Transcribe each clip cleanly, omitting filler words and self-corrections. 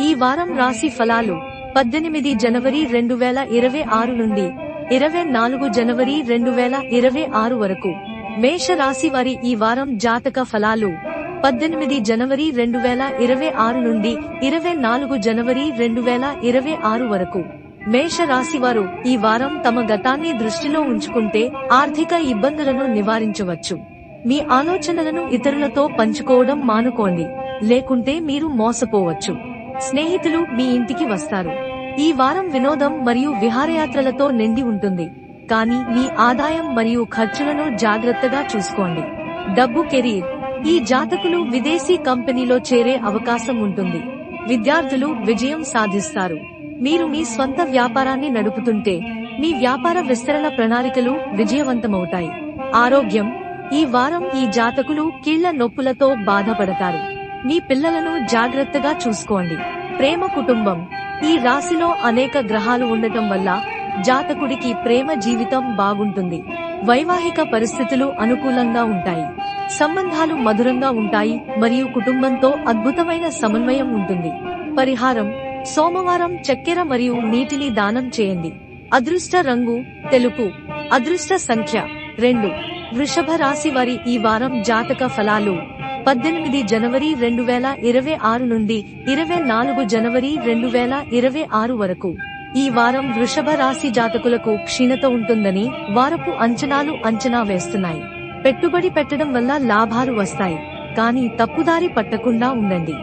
ఈ వారం రాశి ఫలాలు 18 జనవరి 2026 నుండి 24 జనవరి 2026 వరకు. మేష రాశి వారి ఈ వారం జాతక ఫలాలు 18 జనవరి 2026 నుండి 24 జనవరి 2026 వరకు. మేష రాశివారు ఈ వారం తమ గతాన్ని దృష్టిలో ఉంచుకుంటే ఆర్థిక ఇబ్బందులను నివారించవచ్చు. మీ ఆలోచనలను ఇతరులతో పంచుకోవడం మానుకోండి, లేకుంటే మీరు మోసపోవచ్చు. స్నేహితులు మీ ఇంటికి వస్తారు. ఈ వారం వినోదం మరియు విహారయాత్రలతో నిండి ఉంటుంది, కానీ మీ ఆదాయం మరియు ఖర్చులను జాగ్రత్తగా చూసుకోండి. డబ్బు కెరీర్. ఈ జాతకులు విదేశీ కంపెనీలో చేరే అవకాశం ఉంటుంది. విద్యార్థులు విజయం సాధిస్తారు. మీరు మీ స్వంత వ్యాపారాన్ని నడుపుతుంటే మీ వ్యాపార విస్తరణ ప్రణాళికలు విజయవంతమవుతాయి. ఆరోగ్యం. ఈ వారం ఈ జాతకులు కీళ్ల నొప్పులతో బాధపడతారు. మీ పిల్లలను జాగ్రత్తగా చూసుకోండి. ప్రేమ కుటుంబం. ఈ రాశిలో అనేక గ్రహాలు ఉండటం వల్ల జాతకుడికి ప్రేమ జీవితం బాగుంటుంది. వైవాహిక పరిస్థితులు అనుకూలంగా ఉంటాయి. సంబంధాలు మధురంగా ఉంటాయి మరియు కుటుంబంతో అద్భుతమైన సమన్వయం ఉంటుంది. పరిహారం. సోమవారం చక్కెర మరియు నీటిని దానం చేయండి. అదృష్ట రంగు తెలుపు. అదృష్ట సంఖ్య 2. వృషభ రాశి వారి ఈ వారం జాతక ఫలాలు 18 జనవరి 2026 నుండి 24 జనవరి 2026 వరకు. ఈ వారం వృషభ రాశి జాతకులకు క్షీణత ఉంటుందని వారపు అంచనాలు అంచనా వేస్తున్నాయి. పెట్టుబడి పెట్టడం వల్ల లాభాలు వస్తాయి, కానీ తప్పుదారి పట్టకుండా ఉండండి.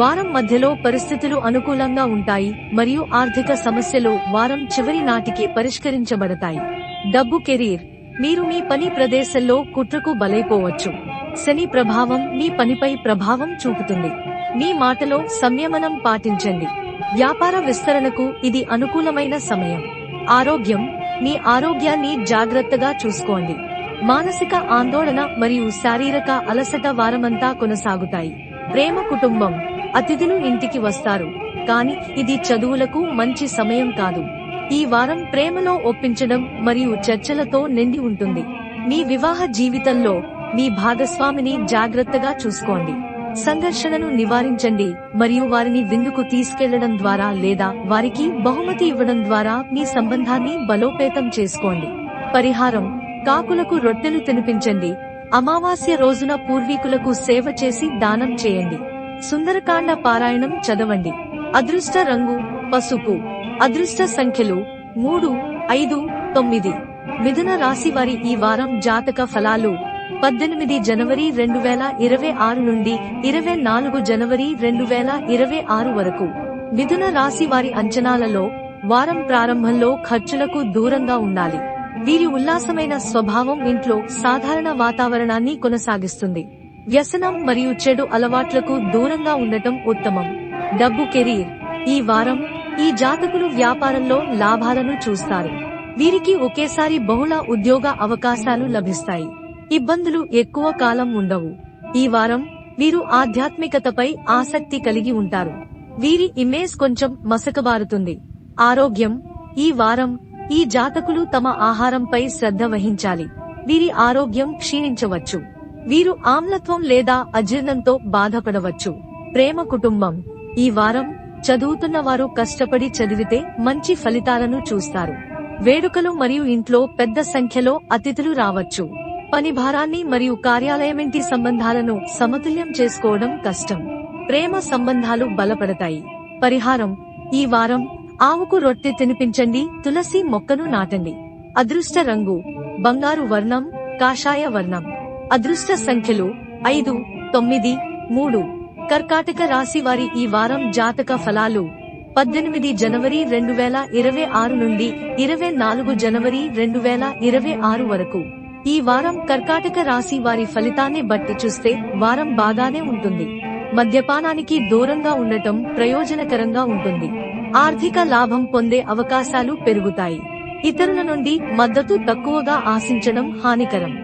వారం మధ్యలో పరిస్థితులు అనుకూలంగా ఉంటాయి మరియు ఆర్థిక సమస్యలు వారం చివరి నాటికి పరిష్కరించబడతాయి. డబ్బు కెరీర్. మీరు మీ పని ప్రదేశంలో కుట్రకు బలైపోవచ్చు. శని ప్రభావం మీ పనిపై ప్రభావం చూపుతుంది. మీ మాటలో సంయమనం పాటించండి. వ్యాపార విస్తరణకు ఇది అనుకూలమైన సమయం. ఆరోగ్యం. మీ ఆరోగ్యాన్ని జాగ్రత్తగా చూసుకోండి. మానసిక ఆందోళన మరియు శారీరక అలసట వారమంతా కొనసాగుతాయి. ప్రేమ కుటుంబం. అతిథులు ఇంటికి వస్తారు, కానీ ఇది చదువులకు మంచి సమయం కాదు. ఈ వారం ప్రేమలో ఒప్పించడం మరియు చర్చలతో నిండి ఉంటుంది. మీ వివాహ జీవితంలో మీ భాగస్వామిని జాగ్రత్తగా చూసుకోండి. సంఘర్షణను నివారించండి మరియు వారిని విందుకు తీసుకెళ్లడం ద్వారా లేదా వారికి బహుమతి ఇవ్వడం ద్వారా మీ సంబంధాన్ని బలోపేతం చేసుకోండి. పరిహారం. కాకులకు రొట్టెలు తినిపించండి. అమావాస్య రోజున పూర్వీకులకు సేవ చేసి దానం చేయండి. సుందరకాండ పారాయణం చదవండి. అదృష్ట రంగు పసుపు. అదృష్ట సంఖ్యలు 3, 5, 9. మిథున రాశి వారి ఈ వారం జాతక ఫలాలు 18 జనవరి 2026 నుండి 24 జనవరి 2026 వరకు. మిథున రాశి వారి అంచనాలలో వారం ప్రారంభంలో ఖర్చులకు దూరంగా ఉండాలి. వీరి ఉల్లాసమైన స్వభావం ఇంట్లో సాధారణ వాతావరణాన్ని కొనసాగిస్తుంది. వ్యసనం మరియు చెడు అలవాట్లకు దూరంగా ఉండటం ఉత్తమం. డబ్బు కెరీర్. ఈ వారం ఈ జాతకులు వ్యాపారంలో లాభాలను చూస్తారు. వీరికి ఒకేసారి బహుళ ఉద్యోగ అవకాశాలు లభిస్తాయి. ఇబ్బందులు ఎక్కువ కాలం ఉండవు. ఈ వారం వీరు ఆధ్యాత్మికతపై ఆసక్తి కలిగి ఉంటారు. వీరి ఇమేజ్ కొంచెం మసకబారుతుంది. ఆరోగ్యం. ఈ వారం ఈ జాతకులు తమ ఆహారంపై శ్రద్ధ వహించాలి. వీరి ఆరోగ్యం క్షీణించవచ్చు. వీరు ఆమ్లత్వం లేదా అజీర్ణంతో బాధపడవచ్చు. ప్రేమ కుటుంబం. ఈ వారం చదువుతున్న వారు కష్టపడి చదివితే మంచి ఫలితాలను చూస్తారు. వేడుకలు మరియు ఇంట్లో పెద్ద సంఖ్యలో అతిథులు రావచ్చు. పని భారాన్ని మరియు కార్యాలయమింటి సంబంధాలను సమతుల్యం చేసుకోవడం కష్టం. ప్రేమ సంబంధాలు బలపడతాయి. పరిహారం. ఈ వారం ఆవుకు రొట్టె తినిపించండి. తులసి మొక్కను నాటండి. అదృష్ట రంగు బంగారు వర్ణం, కాషాయ వర్ణం. అదృష్ట సంఖ్యలు 5, 9, 3. కర్కాటక రాశి వారి ఈ వారం జాతక ఫలాలు 18 జనవరి 2026 నుండి 24 జనవరి 2026 వరకు. ఈ వారం కర్కాటక రాశి వారి ఫలితాన్ని బట్టి చూస్తే వారం బాగానే ఉంటుంది. మద్యపానానికి దూరంగా ఉండటం ప్రయోజనకరంగా ఉంటుంది. ఆర్థిక లాభం పొందే అవకాశాలు పెరుగుతాయి. ఇతరుల నుండి మద్దతు తక్కువగా ఆశించడం హానికరం.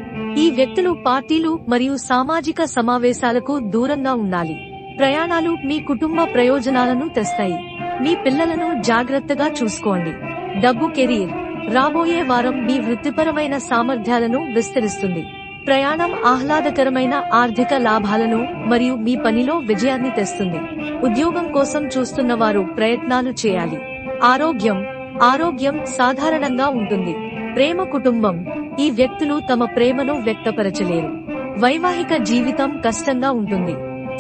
ఈ వ్యక్తులు పార్టీలు మరియు సామాజిక సమావేశాలకు దూరంగా ఉండాలి. ప్రయాణాలు మీ కుటుంబ ప్రయోజనాలను తెస్తాయి. మీ పిల్లలను జాగ్రత్తగా చూసుకోండి. డబ్బు కెరీర్. రాబోయే వారం మీ వృత్తిపరమైన సామర్థ్యాలను విస్తరిస్తుంది. ప్రయాణం ఆహ్లాదకరమైన ఆర్థిక లాభాలను మరియు మీ పనిలో విజయాన్ని తెస్తుంది. ఉద్యోగం కోసం చూస్తున్న వారు ప్రయత్నాలు చేయాలి. ఆరోగ్యం సాధారణంగా ఉంటుంది. ప్రేమ కుటుంబం, ఈ వ్యక్తులు తమ ప్రేమను వ్యక్తపరచలేరు. వైవాహిక జీవితం కష్టంగా ఉంటుంది.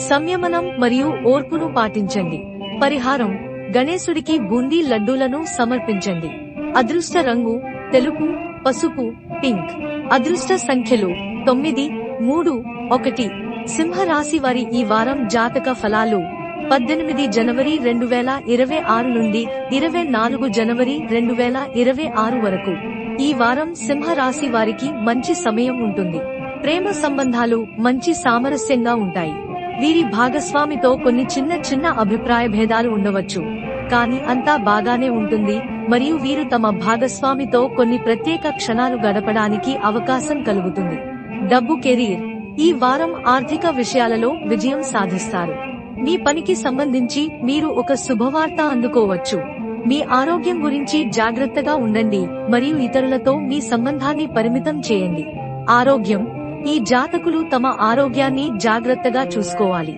సంయమనం మరియు ఓర్పును పాటించండి. పరిహారం: గణేశుడికి బూందీ లడ్డూలను సమర్పించండి. అదృష్ట రంగు తెలుపు, పసుపు, పింక్. అదృష్ట సంఖ్యలు 9, 3, 1. సింహ రాశి వారి ఈ వారం జాతక ఫలాలు 18 జనవరి 2026 నుండి 24 జనవరి 2026 వరకు. ఈ వారం సింహ రాశి వారికి మంచి సమయం ఉంటుంది. ప్రేమ సంబంధాలు మంచి సామరస్యంగా ఉంటాయి. వీరి భాగస్వామితో కొన్ని చిన్న అభిప్రాయ భేదాలు ఉండవచ్చు, కానీ అంతా బాగానే ఉంటుంది మరియు వీరు తమ భాగస్వామితో కొన్ని ప్రత్యేక క్షణాలు గడపడానికి అవకాశం కలుగుతుంది. డబ్బు కెరీర్: ఈ వారం ఆర్థిక విషయాలలో విజయం సాధిస్తారు. మీ పనికి సంబంధించి మీరు ఒక శుభవార్త అందుకోవచ్చు. మీ ఆరోగ్యం గురించి జాగ్రత్తగా ఉండండి మరియు ఇతరులతో మీ సంబంధాన్ని పరిమితం చేయండి. ఆరోగ్యం: ఈ జాతకులు తమ ఆరోగ్యాన్ని జాగ్రత్తగా చూసుకోవాలి.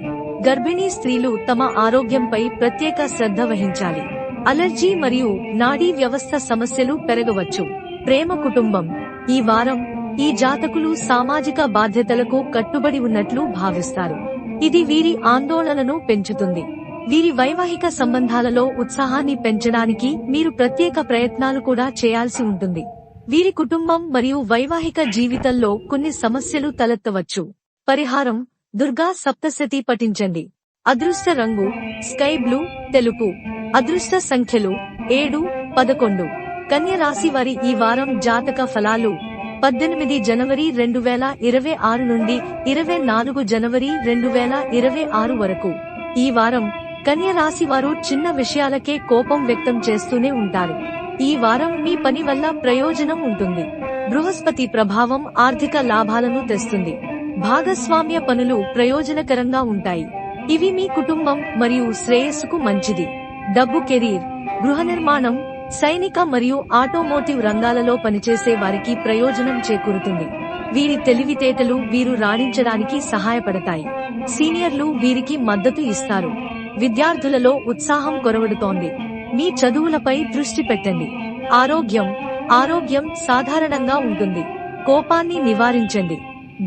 గర్భిణీ స్త్రీలు తమ ఆరోగ్యంపై ప్రత్యేక శ్రద్ధ వహించాలి. అలర్జీ మరియు నాడీ వ్యవస్థ సమస్యలు పెరగవచ్చు. ప్రేమ కుటుంబం: ఈ వారం ఈ జాతకులు సామాజిక బాధ్యతలకు కట్టుబడి ఉన్నట్లు భావిస్తారు. ఇది వీరి ఆందోళనను పెంచుతుంది. వీరి వైవాహిక సంబంధాలలో ఉత్సాహాన్ని పెంచడానికి మీరు ప్రత్యేక ప్రయత్నాలు కూడా చేయాల్సి ఉంటుంది. వీరి కుటుంబం మరియు వైవాహిక జీవితంలో కొన్ని సమస్యలు తలెత్తవచ్చు. పరిహారం: దుర్గా సప్తశతి పఠించండి. అదృష్ట రంగు స్కై బ్లూ, తెలుపు. అదృష్ట సంఖ్యలు 7, 11. కన్య రాశి వారి ఈ వారం జాతక ఫలాలు 18 జనవరి 2026 నుండి 24 జనవరి 2026 వరకు. ఈ వారం కన్య రాశి వారు చిన్న విషయాలకే కోపం వ్యక్తం చేస్తూనే ఉంటారు. ఈ వారం మీ పని వల్ల ప్రయోజనం ఉంటుంది. బృహస్పతి ప్రభావం ఆర్థిక లాభాలను తెస్తుంది. భాగస్వామ్య పనులు ప్రయోజనకరంగా ఉంటాయి. ఇవి మీ కుటుంబం మరియు శ్రేయస్సుకు మంచిది. డబ్బు కెరీర్: గృహ నిర్మాణం, సైనిక మరియు ఆటోమోటివ్ రంగాలలో పనిచేసే వారికి ప్రయోజనం చేకూరుతుంది. వీరి తెలివితేటలు వీరు రాణించడానికి సహాయపడతాయి. సీనియర్లు వీరికి మద్దతు ఇస్తారు. విద్యార్థులలో ఉత్సాహం కొరవడుతోంది. మీ చదువులపై దృష్టి పెట్టండి. ఆరోగ్యం సాధారణంగా ఉంటుంది. కోపాన్ని నివారించండి.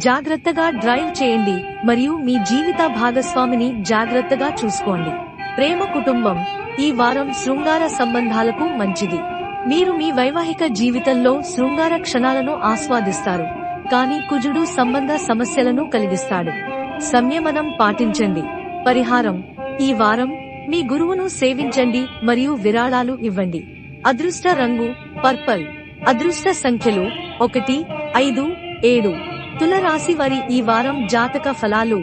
జాగ్రత్తగా డ్రైవ్ చేయండి మరియు మీ జీవిత భాగస్వామిని జాగ్రత్తగా చూసుకోండి. ప్రేమ కుటుంబం: ఈ వారం శృంగార సంబంధాలకు మంచిది. మీరు మీ వైవాహిక జీవితంలో శృంగార క్షణాలను ఆస్వాదిస్తారు, కానీ కుజుడు సంబంధ సమస్యలను కలిగిస్తాడు. సంయమనం పాటించండి. పరిహారం: ఈ వారం మీ గురువును సేవించండి మరియు విరాళాలు ఇవ్వండి. అదృష్ట రంగు పర్పల్. అదృష్ట సంఖ్యలు 1, 5, 7. తుల రాశి వారి ఈ వారం జాతక ఫలాలు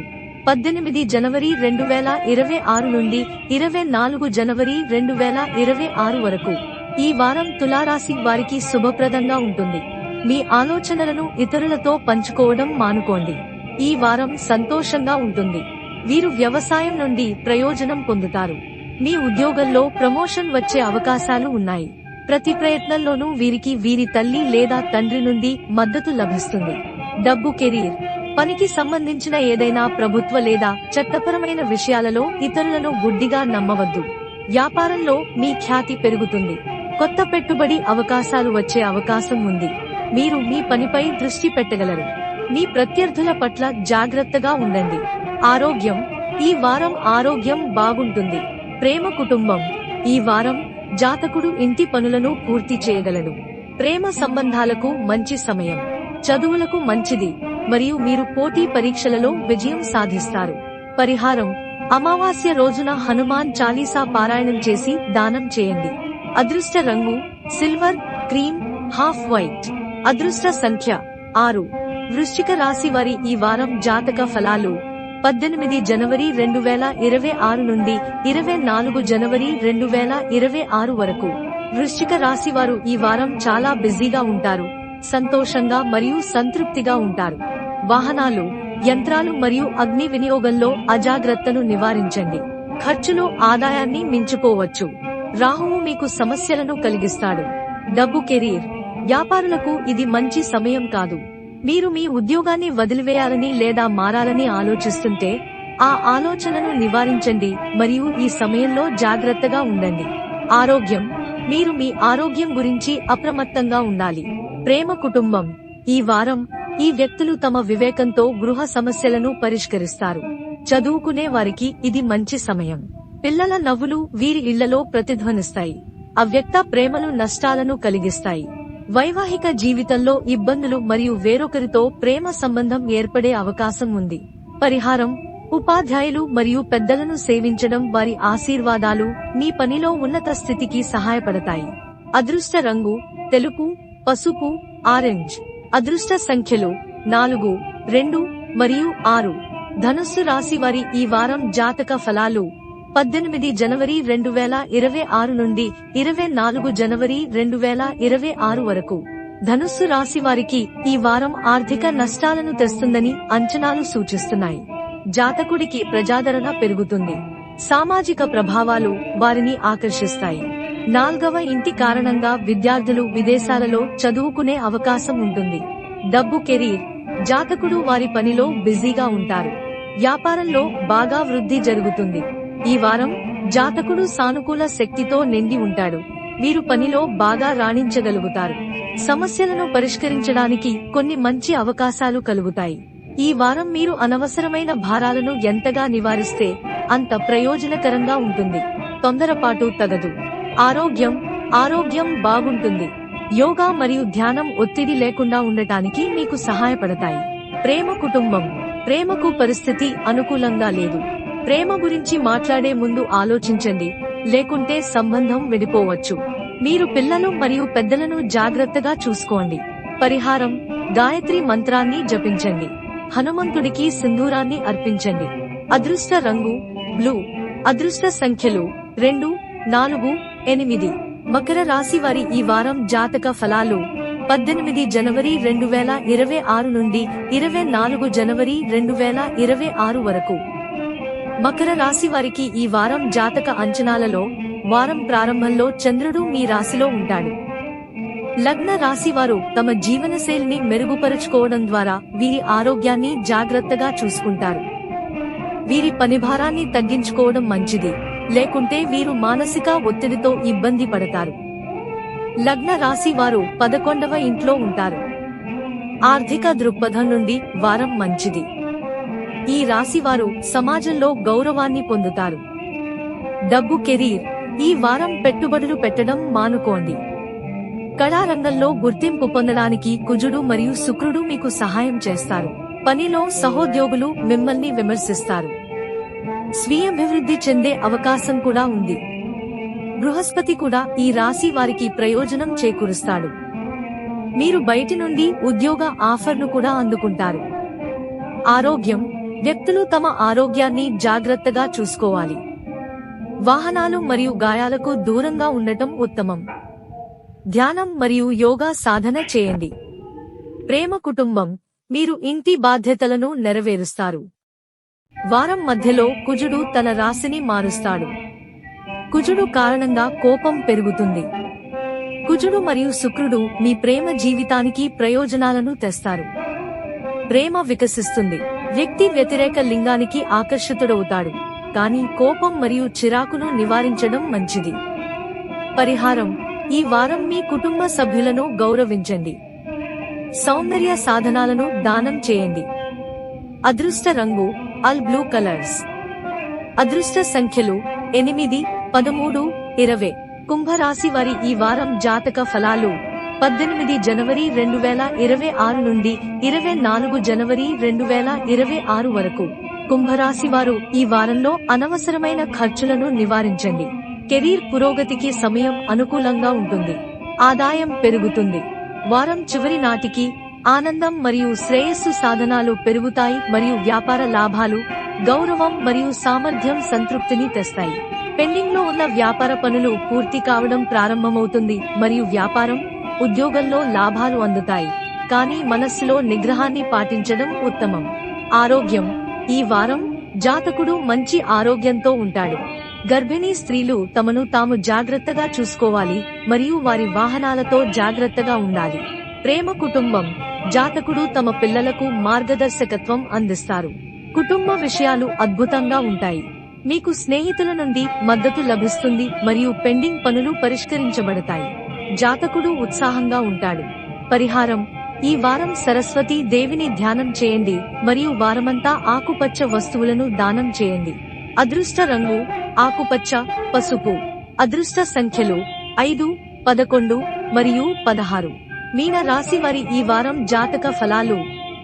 18 జనవరి 2026 నుండి 24 జనవరి 2026 వరకు. ఈ వారం తులారాశి వారికి శుభప్రదంగా ఉంటుంది. మీ ఆలోచనలను ఇతరులతో పంచుకోవడం మానుకోండి. ఈ వారం సంతోషంగా ఉంటుంది. వీరు వ్యవసాయం నుండి ప్రయోజనం పొందుతారు. మీ ఉద్యోగంలో ప్రమోషన్ వచ్చే అవకాశాలు ఉన్నాయి. ప్రతి ప్రయత్నంలోనూ వీరికి వీరి తల్లి లేదా తండ్రి నుండి మద్దతు లభిస్తుంది. డబ్బు కెరీర్: పనికి సంబంధించిన ఏదైనా ప్రభుత్వ లేదా చట్టపరమైన విషయాలలో ఇతరులను గుడ్డిగా నమ్మవద్దు. వ్యాపారంలో మీ ఖ్యాతి పెరుగుతుంది. కొత్త పెట్టుబడి అవకాశాలు వచ్చే అవకాశం ఉంది. మీరు మీ పనిపై దృష్టి పెట్టగలరు. మీ ప్రత్యర్థుల పట్ల జాగ్రత్తగా ఉండండి. ఆరోగ్యం: ఈ వారం ఆరోగ్యం బాగుంటుంది. ప్రేమ కుటుంబం: ఈ వారం జాతకుడు ఇంటి పనులను పూర్తి చేయగలడు. ప్రేమ సంబంధాలకు మంచి సమయం. చదువులకు మంచిది మరియు మీరు పోటీ పరీక్షలలో విజయం సాధిస్తారు. పరిహారం: అమావాస్య రోజున హనుమాన్ చాలీసా పారాయణం చేసి దానం చేయండి. అదృష్ట రంగు సిల్వర్, క్రీమ్, హాఫ్ వైట్. అదృష్ట సంఖ్య 6. వృశ్చిక రాశి వారి ఈ వారం జాతక ఫలాలు 18 జనవరి 2026 నుండి 24 జనవరి 2026 వరకు. వృశ్చిక రాశి వారు ఈ వారం చాలా బిజీగా ఉంటారు, సంతోషంగా మరియు సంతృప్తిగా ఉంటారు. వాహనాలు, యంత్రాలు మరియు అగ్ని వినియోగంలో అజాగ్రత్తను నివారించండి. ఖర్చులు ఆదాయాన్ని మించిపోవచ్చు. రాహువు మీకు సమస్యలను కలిగిస్తాడు. డబ్బు కెరీర్: వ్యాపారులకు ఇది మంచి సమయం కాదు. మీరు మీ ఉద్యోగాన్ని వదిలివేయాలని లేదా మారాలని ఆలోచిస్తుంటే ఆ ఆలోచనను నివారించండి మరియు ఈ సమయంలో జాగ్రత్తగా ఉండండి. ఆరోగ్యం. మీరు మీ ఆరోగ్యం గురించి అప్రమత్తంగా ఉండాలి. ప్రేమ కుటుంబం. ఈ వారం ఈ వ్యక్తులు తమ వివేకంతో గృహ సమస్యలను పరిష్కరిస్తారు. చదువుకునే వారికి ఇది మంచి సమయం. పిల్లల నవ్వులు వీరి ఇళ్లలో ప్రతిధ్వనిస్తాయి. అవ్యక్త ప్రేమలు నష్టాలను కలిగిస్తాయి. వైవాహిక జీవితంలో ఇబ్బందులు మరియు వేరొకరితో ప్రేమ సంబంధం ఏర్పడే అవకాశం ఉంది. పరిహారం. ఉపాధ్యాయులు మరియు పెద్దలను సేవించడం వారి ఆశీర్వాదాలు మీ పనిలో ఉన్నత స్థితికి సహాయపడతాయి. అదృష్ట రంగు తెలుపు, పసుపు, ఆరెంజ్. అదృష్ట సంఖ్యలు 4, 2 మరియు 6. ధనుస్సు రాశి వారి ఈ వారం జాతక ఫలాలు. 18 జనవరి 2026 నుండి 24 జనవరి 2026 వరకు. ధనుస్సు రాశి వారికి ఈ వారం ఆర్థిక నష్టాలను తెస్తుందని అంచనాలు సూచిస్తున్నాయి. జాతకుడికి ప్రజాదరణ పెరుగుతుంది. సామాజిక ప్రభావాలు వారిని ఆకర్షిస్తాయి. 4వ ఇంటి కారణంగా విద్యార్థులు విదేశాలలో చదువుకునే అవకాశం ఉంటుంది. డబ్బు కెరీర్. జాతకుడు వారి పనిలో బిజీగా ఉంటారు. వ్యాపారంలో బాగా వృద్ధి జరుగుతుంది. ఈ వారం జాతకుడు సానుకూల శక్తితో నిండి ఉంటాడు. వీరు పనిలో బాగా రాణించగలుగుతారు. సమస్యలను పరిష్కరించడానికి కొన్ని మంచి అవకాశాలు కలుగుతాయి. ఈ వారం మీరు అనవసరమైన భారాలను ఎంతగా నివారిస్తే అంత ప్రయోజనకరంగా ఉంటుంది. తొందరపాటు తగదు. ఆరోగ్యం బాగుంటుంది. యోగా మరియు ధ్యానం ఒత్తిడి లేకుండా ఉండటానికి మీకు సహాయపడతాయి. ప్రేమ కుటుంబం. ప్రేమకు పరిస్థితి అనుకూలంగా లేదు. ప్రేమ గురించి మాట్లాడే ముందు ఆలోచించండి, లేకుంటే సంబంధం విడిపోవచ్చు. మీరు పిల్లలు మరియు పెద్దలను జాగ్రత్తగా చూసుకోండి. పరిహారం. గాయత్రి మంత్రాన్ని జపించండి. హనుమంతుడికి సింధూరాన్ని అర్పించండి. అదృష్ట రంగు బ్లూ. అదృష్ట సంఖ్యలు 2, 4, 8. మకర రాశి వారి ఈ వారం జాతక ఫలాలు. 18 జనవరి 2026 నుండి 24 జనవరి 2026 వరకు. మకర రాశి వారికి ఈ వారం జాతక అంచనాలలో వారం ప్రారంభంలో చంద్రుడు మీ రాశిలో ఉంటాడు. లగ్న రాశి వారు తమ జీవనశైలిని మెరుగుపరుచుకోవడం ద్వారా వీరి ఆరోగ్యాన్ని జాగ్రత్తగా చూసుకుంటారు. వీరి పనిభారాన్ని తగ్గించుకోవడం మంచిది, లేకుంటే వీరు మానసిక ఒత్తిడితో ఇబ్బంది పడతారు. లగ్న రాశి వారు 11వ ఇంట్లో ఉంటారు. ఆర్థిక దృక్పథం నుండి వారం మంచిది. ఈ రాశి వారు సమాజంలో గౌరవాన్ని పొందుతారు. డబ్బు కెరీర్. ఈ వారం పెట్టుబడులు పెట్టడం మానుకోండి. కళారంగంలో గుర్తింపు పొందడానికి కుజుడు మరియు శుక్రుడు మీకు సహాయం చేస్తారు. పనిలో సహోద్యోగులు మిమ్మల్ని విమర్శిస్తారు. స్వీయాభివృద్ధి చెందే అవకాశం కూడా ఉంది. బృహస్పతి కూడా ఈ రాశి వారికి ప్రయోజనం చేకూరుస్తాడు. మీరు బయటి నుండి ఉద్యోగ ఆఫర్ను కూడా అందుకుంటారు. ఆరోగ్యం. వ్యక్తులు తమ ఆరోగ్యాన్ని జాగ్రత్తగా చూసుకోవాలి. వాహనాలు మరియు గాయాలకు దూరంగా ఉండటం ఉత్తమం. ధ్యానం మరియు యోగా సాధన చేయండి. ప్రేమ కుటుంబం. మీరు ఇంటి బాధ్యతలను నెరవేరుస్తారు. వారం మధ్యలో కుజుడు తన రాశిని మారుస్తాడు. కుజుడు కారణంగా కోపం పెరుగుతుంది. కుజుడు మరియు శుక్రుడు మీ ప్రేమ జీవితానికి ప్రయోజనాలను తెస్తారు. ప్రేమ వికసిస్తుంది. వ్యక్తి వ్యతిరేక లింగానికి ఆకర్షితుడవుతాడు, కానీ కోపం మరియు చిరాకును నివారించడం మంచిది. పరిహారం. ఈ వారం మీ కుటుంబ సభ్యులను గౌరవించండి. సౌందర్య సాధనాలను దానం చేయండి. అదృష్ట రంగు అల్ బ్లూ కలర్స్. అదృష్ట సంఖ్యలు 8, 13, 20. కుంభరాశి వారి ఈ వారం జాతక ఫలాలు. 18 జనవరి 2026 నుండి 24 జనవరి 2026 వరకు. కుంభరాశి వారు ఈ వారంలో అనవసరమైన ఖర్చులను నివారించండి. కెరీర్ పురోగతికి సమయం అనుకూలంగా ఉంటుంది. ఆదాయం పెరుగుతుంది. వారం చివరి నాటికి ఆనందం మరియు శ్రేయస్సు సాధనాలు పెరుగుతాయి మరియు వ్యాపార లాభాలు, గౌరవం మరియు సామర్థ్యం సంతృప్తిని తెస్తాయి. పెండింగ్ లో ఉన్న వ్యాపార పనులు పూర్తి కావడం ప్రారంభమవుతుంది మరియు వ్యాపారం, ఉద్యోగంలో లాభాలు అందుతాయి, కానీ మనస్సులో నిగ్రహాన్ని పాటించడం ఉత్తమం. ఆరోగ్యం. ఈ వారం జాతకుడు మంచి ఆరోగ్యంతో ఉంటాడు. గర్భిణీ స్త్రీలు తమను తాము జాగ్రత్తగా చూసుకోవాలి మరియు వారి వాహనాలతో జాగ్రత్తగా ఉండాలి. ప్రేమ కుటుంబం జాతకుడు తమ పిల్లలకు మార్గదర్శకత్వం అందిస్తారు. కుటుంబ విషయాలు అద్భుతంగా ఉంటాయి. మీకు స్నేహితుల నుండి మద్దతు లభిస్తుంది మరియు పెండింగ్ పనులు పరిష్కరించబడతాయి. జాతకుడు ఉత్సాహంగా ఉంటాడు. పరిహారం: ఈ వారం సరస్వతీ దేవిని ధ్యానం చేయండి మరియు వారమంతా ఆకుపచ్చ వస్తువులను దానం చేయండి. అదృష్ట రంగు ఆకుపచ్చ, పసుపు. అదృష్ట సంఖ్యలు 5, 11 మరియు 16. మీన రాశి వారి ఈ వారం జాతక ఫలాలు: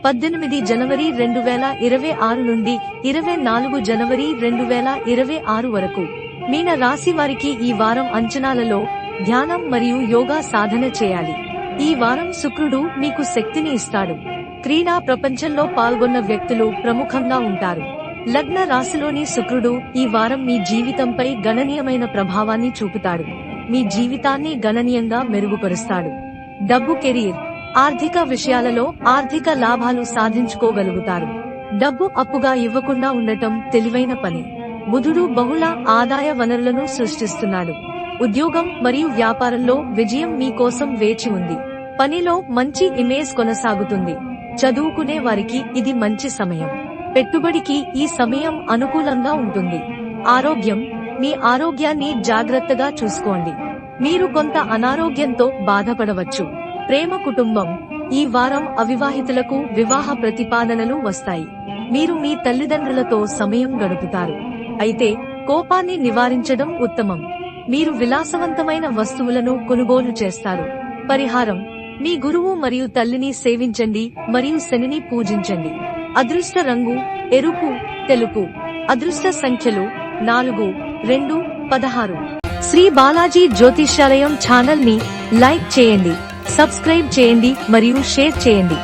18 జనవరి 2026 నుండి 24 జనవరి 2026 వరకు. మీన రాశి వారికి ఈ వారం అంచనాలలో ధ్యానం మరియు యోగా సాధన చేయాలి. ఈ వారం శుక్రుడు మీకు శక్తిని ఇస్తాడు. క్రీడా ప్రపంచంలో పాల్గొన్న వ్యక్తులు ప్రముఖంగా ఉంటారు. లగ్న రాశిలోని శుక్రుడు ఈ వారం మీ జీవితంపై గణనీయమైన ప్రభావాన్ని చూపుతాడు. మీ జీవితాన్ని గణనీయంగా మెరుగుపరుస్తాడు. డబ్బు, కెరీర్, ఆర్థిక విషయాలలో ఆర్థిక లాభాలు సాధించుకోగలుగుతారు. డబ్బు అప్పుగా ఇవ్వకుండా ఉండటం తెలివైన పని. బుధుడు బహుళ ఆదాయ వనరులను సృష్టిస్తున్నాడు. ఉద్యోగం మరియు వ్యాపారంలో విజయం మీ కోసం వేచి ఉంది. పనిలో మంచి ఇమేజ్ కొనసాగుతుంది. చదువుకునే వారికి ఇది మంచి సమయం. పెట్టుబడికి ఈ సమయం అనుకూలంగా ఉంటుంది. ఆరోగ్యం: మీ ఆరోగ్యాన్ని జాగ్రత్తగా చూసుకోండి. మీరు కొంత అనారోగ్యంతో బాధపడవచ్చు. ప్రేమ కుటుంబం: ఈ వారం అవివాహితులకు వివాహ ప్రతిపాదనలు వస్తాయి. మీరు మీ తల్లిదండ్రులతో సమయం గడుపుతారు. అయితే కోపాన్ని నివారించడం ఉత్తమం. మీరు విలాసవంతమైన వస్తువులను కొనుగోలు చేస్తారు. పరిహారం: మీ గురువు మరియు తల్లిని సేవించండి మరియు శనిని పూజించండి. అదృష్ట రంగు ఎరుపు, తెలుపు. అదృష్ట సంఖ్యలు 4, 2, 16. శ్రీ బాలాజీ జ్యోతిష్యాలయం ఛానల్ ని లైక్ చేయండి, సబ్స్క్రైబ్ చేయండి మరియు షేర్ చేయండి.